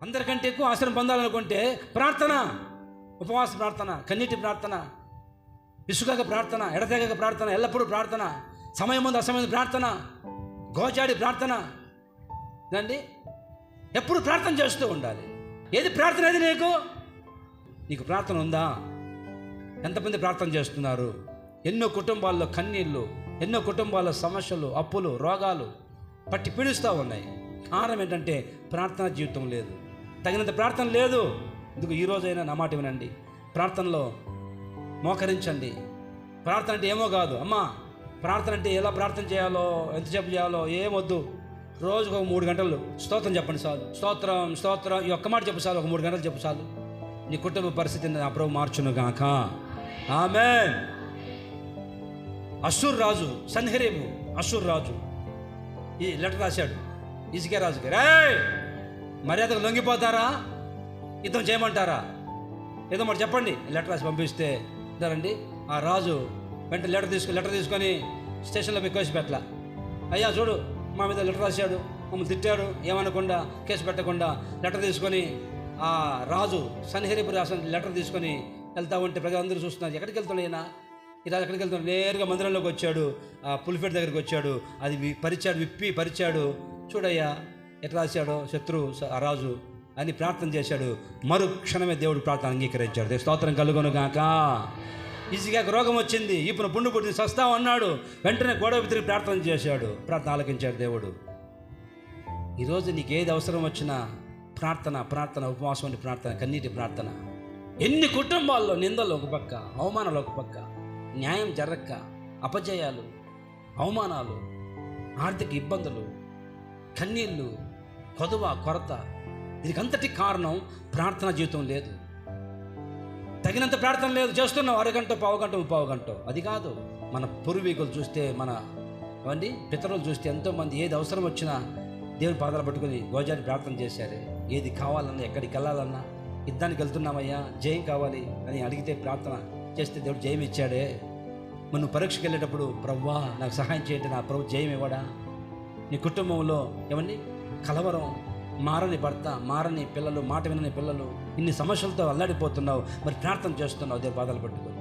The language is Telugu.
అందరికంటే ఎక్కువ ఆశ్రయం పొందాలనుకుంటే ప్రార్థన, ఉపవాస ప్రార్థన, కన్నీటి ప్రార్థన, విసుగక ప్రార్థన, ఎడతెగక ప్రార్థన, ఎల్లప్పుడూ ప్రార్థన, సమయం ముందు అసమయం ప్రార్థన, గోచాడి ప్రార్థన అండి. ఎప్పుడు ప్రార్థన చేస్తూ ఉండాలి. ఏది ప్రార్థన? ఏది నీకు ప్రార్థన ఉందా? ఎంతమంది ప్రార్థన చేస్తున్నారు? ఎన్నో కుటుంబాల్లో కన్నీళ్ళు, ఎన్నో కుటుంబాల్లో సమస్యలు, అప్పులు, రోగాలు పట్టి పీడిస్తూ ఉన్నాయి. కారణం ఏంటంటే ప్రార్థనా జీవితం లేదు, తగినంత ప్రార్థన లేదు. ఇందుకు ఈరోజైనా నా మాట వినండి, ప్రార్థనలో మోకరించండి. ప్రార్థన అంటే ఏమో కాదు అమ్మా. ప్రార్థన అంటే ఎలా ప్రార్థన చేయాలో, ఎంతసేపు చేయాలో ఏమొద్దు. రోజుకు ఒక 3 గంటలు స్తోత్రం చెప్పండి చాలు. స్తోత్రం స్తోత్రం ఈ ఒక్క మాట చెప్పు చాలు. ఒక 3 గంటలు చెప్పు చాలు. నీ కుటుంబ పరిస్థితిని నా ప్రభు మార్చును గాక. ఆమేన్. అష్షూరు రాజు సన్హెరీబు, అష్షూరు రాజు ఈ లెటర్ రాశాడు హిజ్కియా రాజుకి. రేయ్, మర్యాదకు లొంగిపోతారా? యుద్ధం చేయమంటారా? ఏదో మరి చెప్పండి. లెటర్ రాసి పంపిస్తే ఇద్దరండి. ఆ రాజు వెంటనే లెటర్ తీసుకొని స్టేషన్లో మీకు కేసు పెట్టలా. అయ్యా చూడు, మా మీద లెటర్ రాశాడు, మమ్మల్ని తిట్టాడు, ఏమనకుండా కేసు పెట్టకుండా లెటర్ తీసుకొని ఆ రాజు సన్హెరీబు రాసిన లెటర్ తీసుకొని వెళ్తా ఉంటే ప్రజలందరూ చూస్తున్నారు. ఎక్కడికి వెళ్తున్నాయినా ఈ రాజు, ఎక్కడికి వెళ్తున్నాడు? నేరుగా మందిరంలోకి వచ్చాడు, ఆ పులిఫెట్ దగ్గరికి వచ్చాడు. అది విప్పి పరిచాడు. చూడయ్యా ఎట్లా రాశాడో శత్రువు ఆ రాజు అని ప్రార్థన చేశాడు. మరుక్షణమే దేవుడు ప్రార్థన అంగీకరించాడు. స్తోత్రం కలుగును గాక. హిజ్కియాకు రోగం వచ్చింది, ఇప్పుడు పుండు పుట్టింది, సస్తా అన్నాడు. వెంటనే గొడవ తిరిగి ప్రార్థన చేశాడు. ప్రార్థన ఆలకించాడు దేవుడు. ఈరోజు నీకు ఏది అవసరం వచ్చినా ప్రార్థన, ఉపవాసం అని ప్రార్థన, కన్నీటి ప్రార్థన. ఎన్ని కుటుంబాల్లో నిందలు ఒక పక్క, అవమానాలు ఒక పక్క, న్యాయం జరగక అపజయాలు, అవమానాలు, ఆర్థిక ఇబ్బందులు, కన్నీళ్ళు, కొరత. దీనికి అంతటి కారణం ప్రార్థనా జీవితం లేదు. తగినంత ప్రార్థన లేదు. చేస్తున్నాం అరగంట, పావు గంట. అది కాదు. మన పూర్వీకులు చూస్తే, మన పితరులు చూస్తే ఎంతోమంది ఏది అవసరం వచ్చినా దేవుని పాదాలు పట్టుకుని గోజాని ప్రార్థన చేశారు. ఏది కావాలన్నా, ఎక్కడికి వెళ్ళాలన్నా, యుద్ధానికి వెళ్తున్నామయ్యా, జయం కావాలి అని అడిగితే ప్రార్థన చేస్తే దేవుడు జయం ఇచ్చాడే. నువ్వు పరీక్షకి వెళ్ళేటప్పుడు ప్రభువా నాకు సహాయం చేయండి, నా ప్రభు జయం ఇవ్వడా? నీ కుటుంబంలో కలవరం, మారని భర్త, మారని పిల్లలు, మాట వినని పిల్లలు, ఇన్ని సమస్యలతో అల్లాడిపోతున్నావు, మరి ప్రార్థన చేస్తున్నావు దేవుని పాదాలు పట్టుకొని.